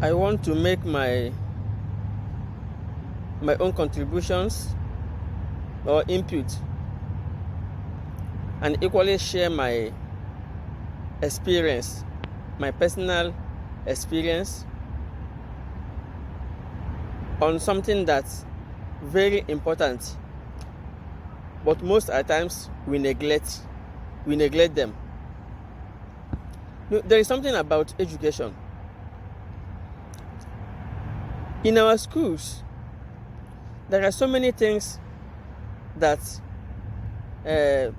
I want to make my own contributions or input and equally share my experience, my personal experience on something that's very important, but most at times we neglect them. There is something about education. In our schools, there are so many things that the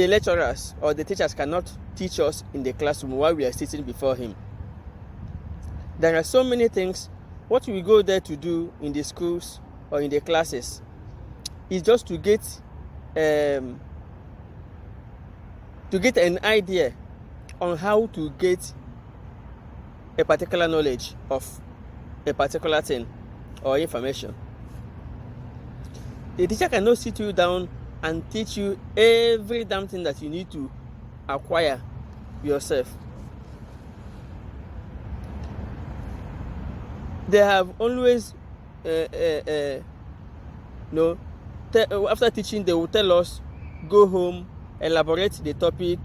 lecturers or the teachers cannot teach us in the classroom while we are sitting before him. There are so many things. What we go there to do in the schools or in the classes is just to get an idea on how to get a particular knowledge of a particular thing or information. The teacher cannot sit you down and teach you every damn thing that you need to acquire yourself. They have always, after teaching, they will tell us, go home, elaborate the topic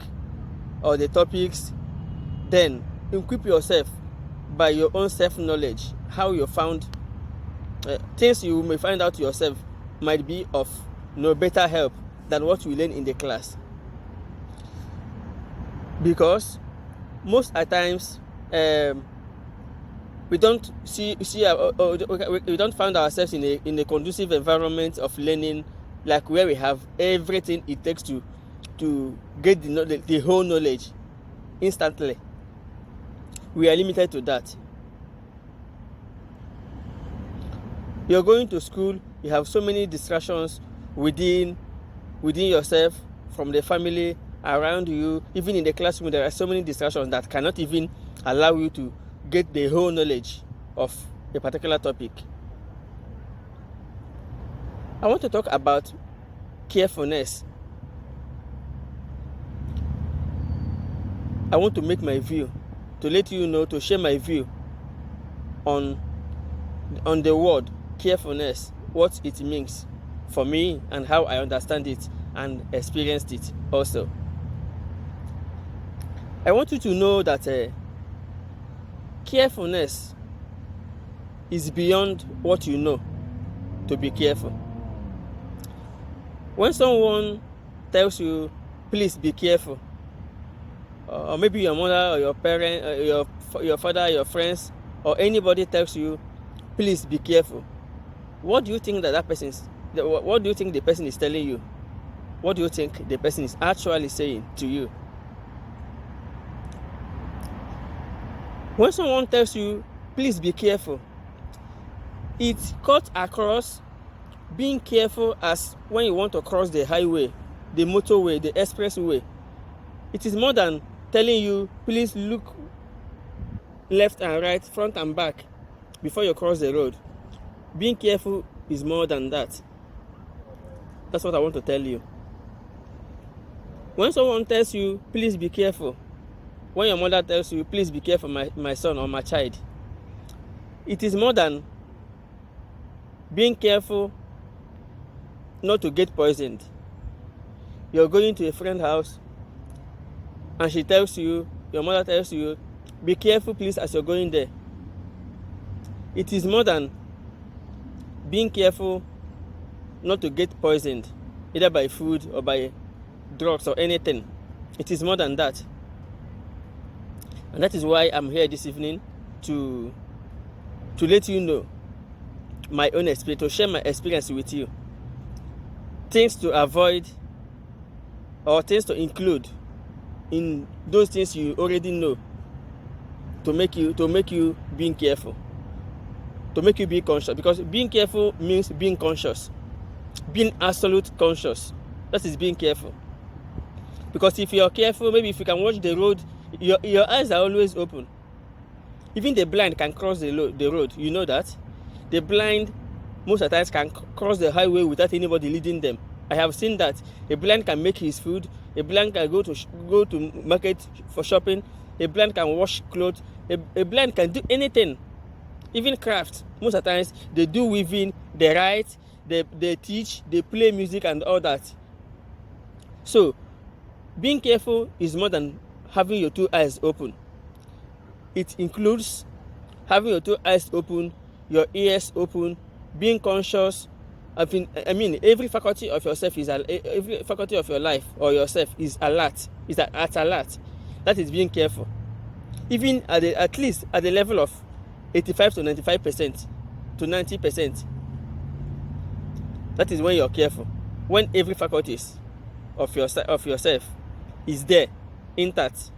or the topics, then equip yourself by your own self-knowledge. How you found things you may find out yourself might be of no better help than what you learn in the class. Because most at times, we don't we don't find ourselves in a conducive environment of learning, like where we have everything it takes to get the whole knowledge instantly. We are limited to that. You're going to school, you have so many distractions within yourself, from the family, around you. Even in the classroom, there are so many distractions that cannot even allow you to get the whole knowledge of a particular topic. I want to talk about carefulness. I want to make my view, to let you know, to share my view on the word carefulness, what it means for me and how I understand it and experienced it also. I want you to know that carefulness is beyond what you know to be careful. When someone tells you, please be careful, or maybe your mother or your parent, your father, your friends, or anybody tells you, please be careful, what do you think what do you think the person is telling you? What do you think the person is actually saying to you? When someone tells you, please be careful, it cuts across being careful as when you want to cross the highway, the motorway, the expressway. It is more than telling you, please look left and right, front and back before you cross the road. Being careful is more than that. That's what I want to tell you. When someone tells you, please be careful, when your mother tells you, please be careful, my son or my child, it is more than being careful not to get poisoned. You're going to a friend's house and she tells you, your mother tells you, be careful please as you're going there. It is more than being careful not to get poisoned, either by food or by drugs or anything. It is more than that. And that is why I'm here this evening to let you know my own experience, to share my experience with you. Things to avoid or things to include in those things you already know to make you being careful, to make you be conscious. Because being careful means being conscious, being absolute conscious. That is being careful. Because if you're careful, maybe if you can watch the road, your eyes are always open. Even the blind can cross the road. You know that? The blind most of the times can cross the highway without anybody leading them. I have seen that. A blind can make his food. A blind can go to market for shopping. A blind can wash clothes. A blind can do anything Even craft, most of the times they do weaving, they write, they teach, they play music and all that. So being careful is more than having your two eyes open. It includes having your two eyes open, your ears open, being conscious. I mean, every faculty of yourself every faculty of your life or yourself is alert. Is at alert. That is being careful. Even at least at the level of 85 to 95% to 90%. That is when you're careful. When every faculty of yourself is there, intact,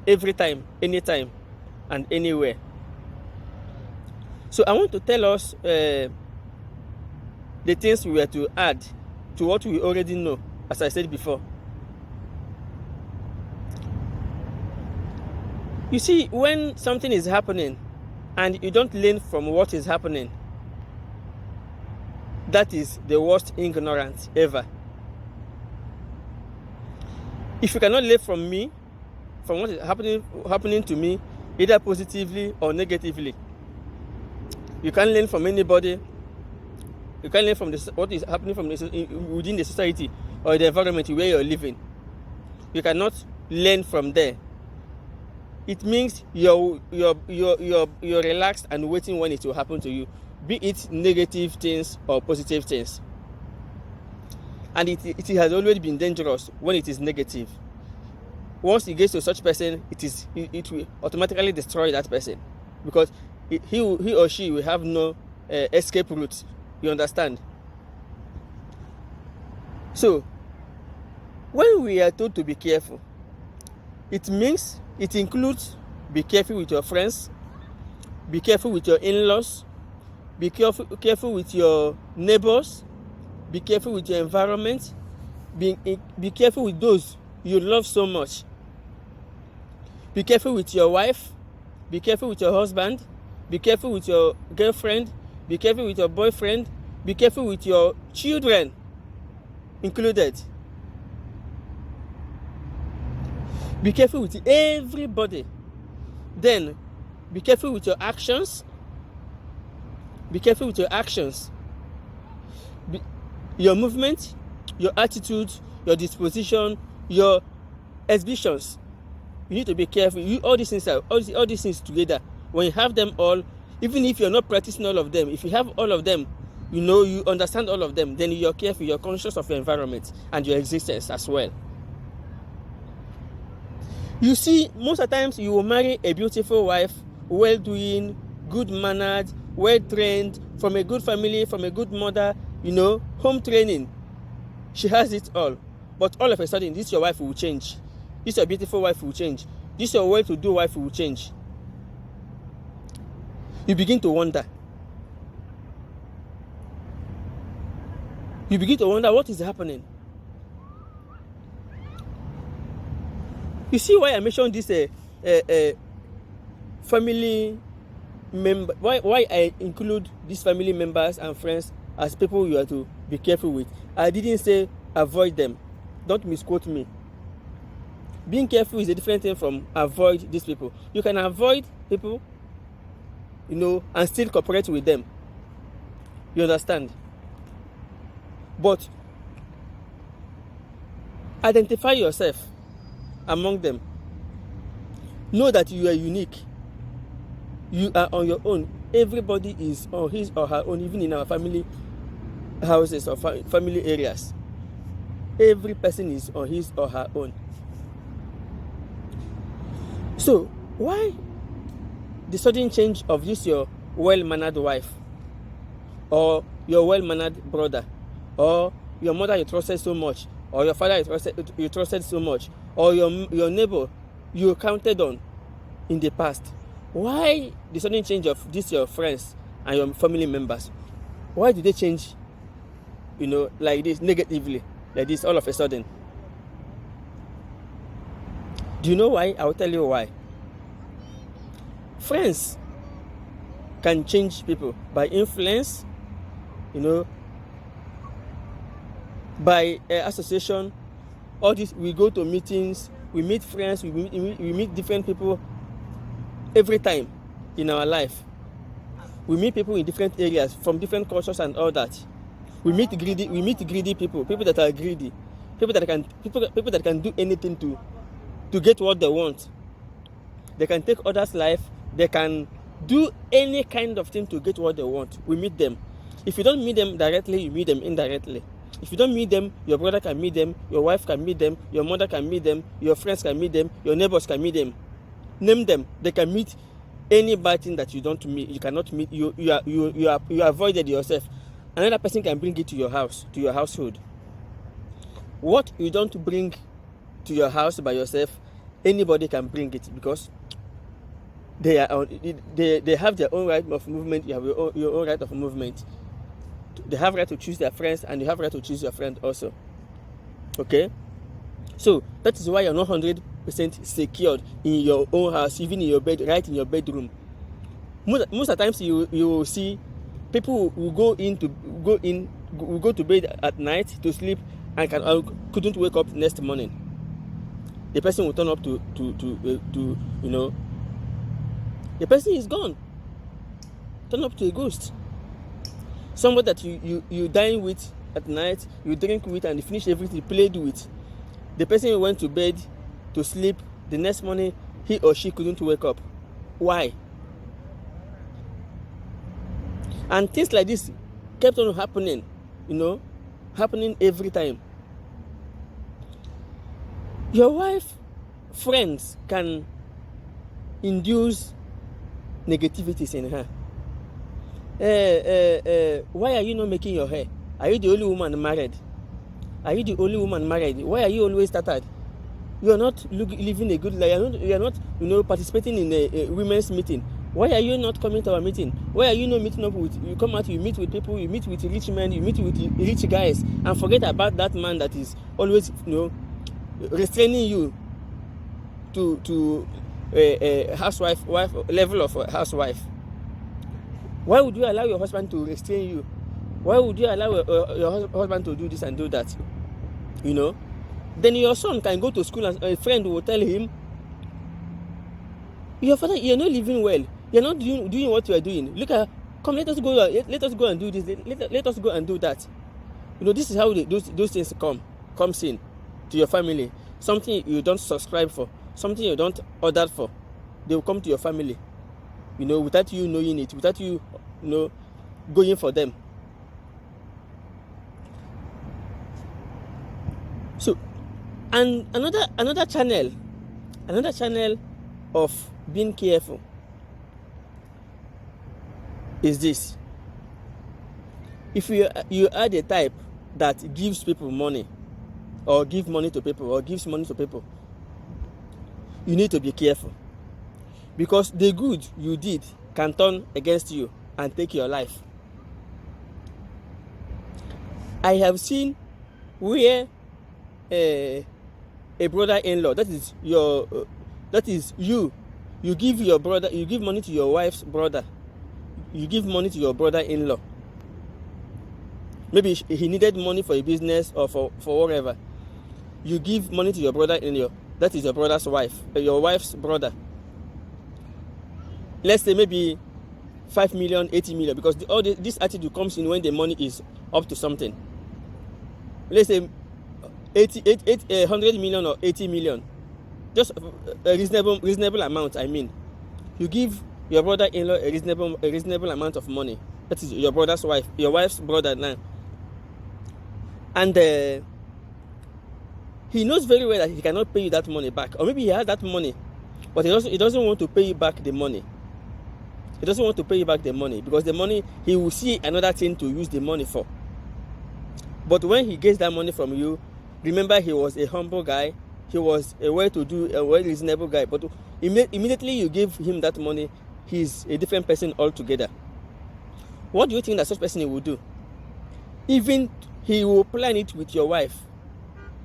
every time, anytime, and anywhere. So I want to tell us the things we were to add to what we already know, as I said before. You see, when something is happening and you don't learn from what is happening, that is the worst ignorance ever. If you cannot learn from me, from what is happening to me, either positively or negatively, you can't learn from anybody. You can't learn from what is happening within the society or the environment where you're living. You cannot learn from there. It means you're relaxed and waiting when it will happen to you, be it negative things or positive things. And it has always been dangerous when it is negative. Once it gets to such person, it will automatically destroy that person, because he or she will have no escape route. You understand? So when we are told to be careful, it includes be careful with your friends, be careful with your in-laws, be careful with your neighbors, be careful with your environment, be careful with those you love so much. Be careful with your wife, be careful with your husband, be careful with your girlfriend, be careful with your boyfriend, be careful with your children included. Be careful with everybody. Then be careful with your actions. Be careful with your actions. Your movement, your attitude, your disposition, your exhibitions. You need to be careful. All these things together. When you have them all, even if you're not practicing all of them, if you have all of them, you understand all of them, then you're careful, you're conscious of your environment and your existence as well. You see, most of the times you will marry a beautiful wife, well-doing, good-mannered, well-trained, from a good family, from a good mother, home training. She has it all. But all of a sudden, this your wife will change. This your beautiful wife will change. This your well-to-do wife will change. You begin to wonder. You begin to wonder what is happening. You see why I mentioned this family member, why I include these family members and friends as people you have to be careful with. I didn't say avoid them. Don't misquote me. Being careful is a different thing from avoid these people. You can avoid people, and still cooperate with them. You understand? But identify yourself among them. Know that you are unique. You are on your own. Everybody is on his or her own, even in our family houses or family areas. Every person is on his or her own. So why the sudden change of this your well-mannered wife, or your well-mannered brother, or your mother you trusted so much, or your father you trusted so much, or your neighbor you counted on in the past? Why the sudden change of this your friends and your family members? Why did they change, like this, negatively, like this, all of a sudden? Do you know why? I will tell you why. Friends can change people by influence, by association. All this, we go to meetings, we meet friends, we meet different people every time in our life. We meet people in different areas from different cultures and all that. We meet greedy people that are greedy, people that can do anything to get what they want. They can take others' life. They can do any kind of thing to get what they want. We meet them. If you don't meet them directly, you meet them indirectly. If you don't meet them, your brother can meet them, your wife can meet them, your mother can meet them, your friends can meet them, your neighbors can meet them. Name them. They can meet any bad thing that you don't meet. You cannot meet. You avoided yourself. Another person can bring it to your house, to your household. What you don't bring to your house by yourself, anybody can bring it, because they have their own right of movement. You have your own right of movement. They have right to choose their friends, and you have right to choose your friend also. Okay, so that is why you're not 100% secured in your own house, even in your bed, right in your bedroom. Most of the times you will see people will go to bed at night to sleep and couldn't wake up next morning. The person will turn up to the person is gone. Turn up to a ghost. Somebody that you dine with at night, you drink with, and you finish everything, played with. The person went to bed to sleep. The next morning, he or she couldn't wake up. Why? And things like this kept on happening, happening every time. Your wife, friends can induce negativities in her. Why are you not making your hair? Are you the only woman married? Are you the only woman married? Why are you always tattered? You are not living a good life. You are not participating in a women's meeting. Why are you not coming to our meeting? Why are you not meeting up with? You come out, you meet with people, you meet with rich men, you meet with rich guys, and forget about that man that is always restraining you to a housewife level of a housewife. Why would you allow your husband to restrain you? Why would you allow your husband to do this and do that? Then your son can go to school and a friend will tell him, your father, you're not living well. You're not doing what you are doing. Look at, come, let us go and do this. Let us go and do that. This is how those things comes in to your family. Something you don't subscribe for, something you don't order for, they will come to your family. Without you knowing it, without you, going for them. So, and another channel of being careful is this. If you are the type that gives people money, or give money to people, or gives money to people, you need to be careful, because the good you did can turn against you and take your life. I have seen where a brother-in-law, that is you give your brother, you give money to your wife's brother, you give money to your brother-in-law. Maybe he needed money for a business or for whatever. You give money to your brother-in-law, that is your brother's wife, your wife's brother. Let's say maybe 5 million, 80 million, because this attitude comes in when the money is up to something. Let's say 100 million or 80 million, just a reasonable amount. I mean, you give your brother-in-law a reasonable amount of money. That is your brother's wife, your wife's brother now, and he knows very well that he cannot pay you that money back, or maybe he has that money, but he doesn't want to pay you back the money. He doesn't want to pay you back the money, because the money, he will see another thing to use the money for. But when he gets that money from you, remember, he was a humble guy. He was a well-to-do, a well-reasonable guy. But immediately you give him that money, he's a different person altogether. What do you think that such person will do? Even he will plan it with your wife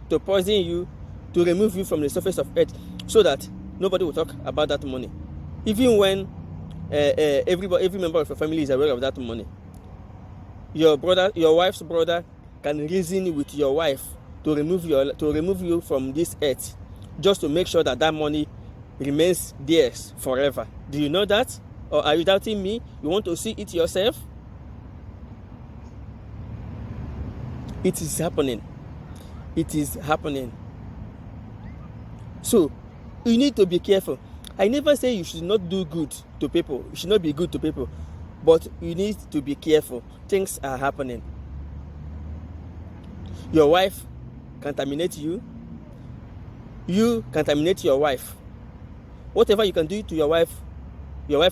to poison you, to remove you from the surface of earth, so that nobody will talk about that money. Even when every member of your family is aware of that money. Your wife's brother can reason with your wife to remove you from this earth, just to make sure that money remains theirs forever. Do you know that? Or are you doubting me? You want to see it yourself? It is happening. It is happening. So, you need to be careful. I never say you should not do good to people. You should not be good to people. But you need to be careful. Things are happening. Your wife contaminate you. You contaminate your wife. Whatever you can do to your wife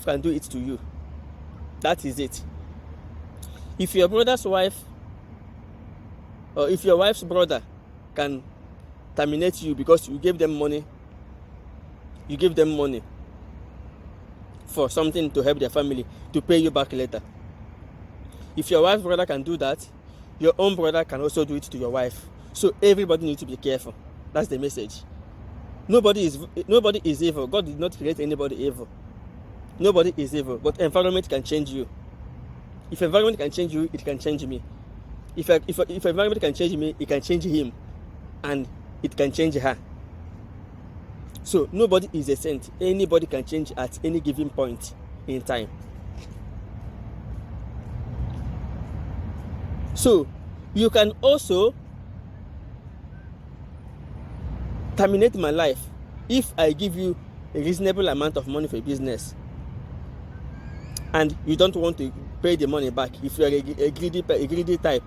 can do it to you. That is it. If your brother's wife, or if your wife's brother can terminate you because you gave them money for something to help their family, to pay you back later. If your wife's brother can do that, your own brother can also do it to your wife. So everybody needs to be careful. That's the message. Nobody is evil. God did not create anybody evil. Nobody is evil, but environment can change you. If environment can change you, it can change me. If environment can change me, it can change him, and it can change her. So nobody is a saint. Anybody can change at any given point in time. So you can also terminate my life if I give you a reasonable amount of money for a business and you don't want to pay the money back. If you are a greedy type,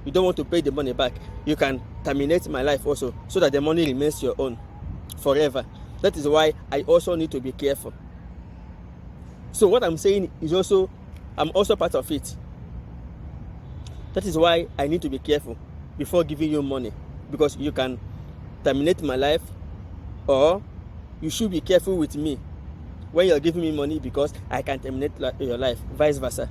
you don't want to pay the money back, you can terminate my life also, so that the money remains your own forever. That is why I also need to be careful. So what I'm saying is also, I'm also part of it. That is why I need to be careful before giving you money, because you can terminate my life, or you should be careful with me when you're giving me money, because I can terminate your life, vice versa.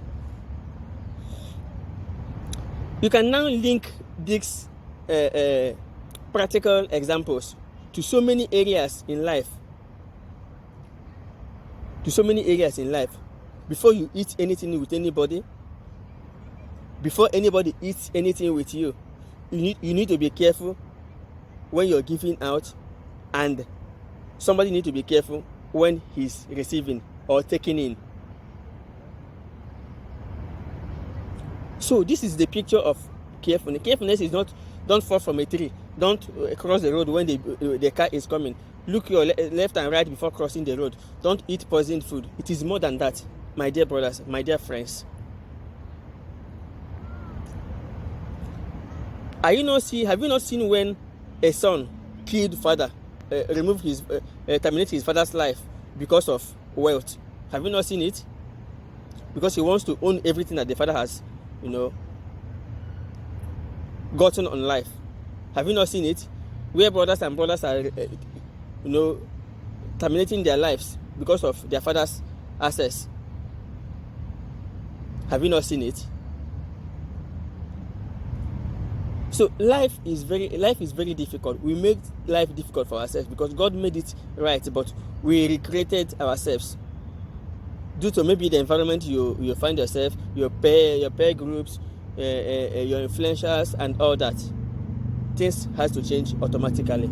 You can now link these practical examples to so many areas in life. Before you eat anything with anybody, before anybody eats anything with you, you need to be careful when you're giving out, and somebody need to be careful when he's receiving or taking in. So this is the picture of carefulness. Carefulness is not, don't fall from a tree, don't cross the road when the car is coming. Look your left and right before crossing the road. Don't eat poisoned food. It is more than that, my dear brothers, my dear friends. Have you not seen when a son killed father, terminate his father's life because of wealth? Have you not seen it? Because he wants to own everything that the father has, gotten on life. Have you not seen it? Where brothers and brothers are, terminating their lives because of their father's access. Have you not seen it? So life is very difficult. We make life difficult for ourselves because God made it right, but we recreated ourselves due to maybe the environment you find yourself, your peer groups, your influencers, and all that. Things has to change automatically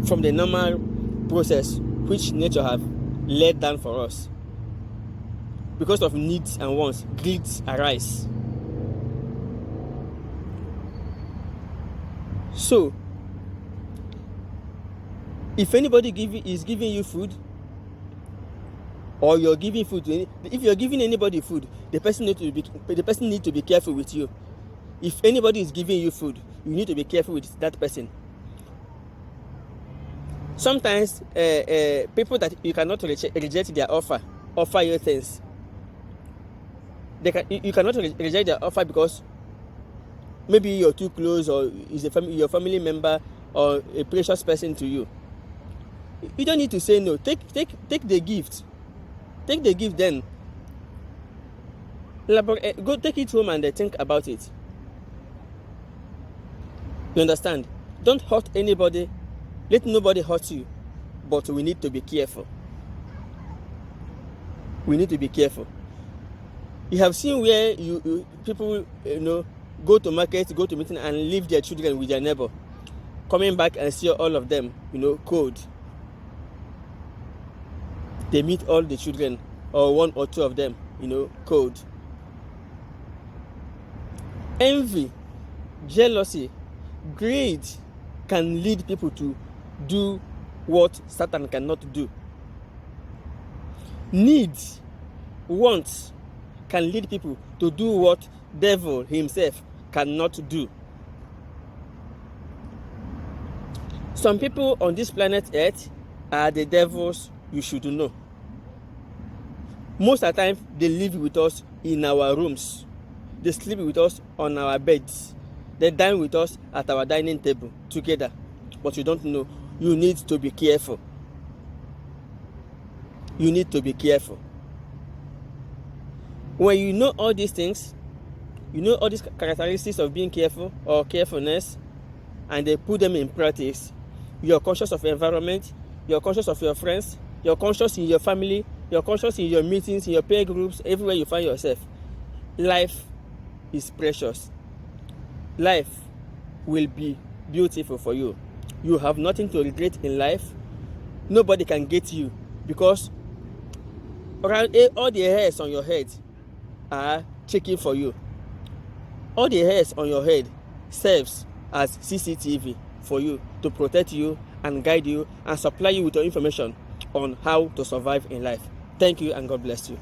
from the normal process which nature have laid down for us. Because of needs and wants, greeds arise. So, if anybody is giving you food, or you're giving food to if you're giving anybody food, the person need to be careful with you. If anybody is giving you food, you need to be careful with that person. Sometimes people that you cannot reject their offer you things. You cannot reject their offer because maybe you're too close, or is your family member, or a precious person to you. You don't need to say no. Take the gift. Take the gift, then go take it home and think about it. You understand? Don't hurt anybody. Let nobody hurt you. But we need to be careful. We need to be careful. You have seen where people go to market, go to meeting, and leave their children with their neighbor, coming back and see all of them cold. they meet all the children, or one or two of them, code. Envy, jealousy, greed can lead people to do what Satan cannot do. Need, wants can lead people to do what devil himself cannot do. Some people on this planet Earth are the devils you should know. Most of the time, they live with us in our rooms. They sleep with us on our beds. They dine with us at our dining table together. But you don't know. You need to be careful. You need to be careful. When you know all these things, you know all these characteristics of being careful or carefulness, and they put them in practice, you're conscious of your environment, you're conscious of your friends, you're conscious in your family, you're conscious in your meetings, in your peer groups, everywhere you find yourself. Life is precious. Life will be beautiful for you. You have nothing to regret in life. Nobody can get you, because all the hairs on your head are checking for you. All the hairs on your head serves as CCTV for you, to protect you and guide you and supply you with your information on how to survive in life. Thank you, and God bless you.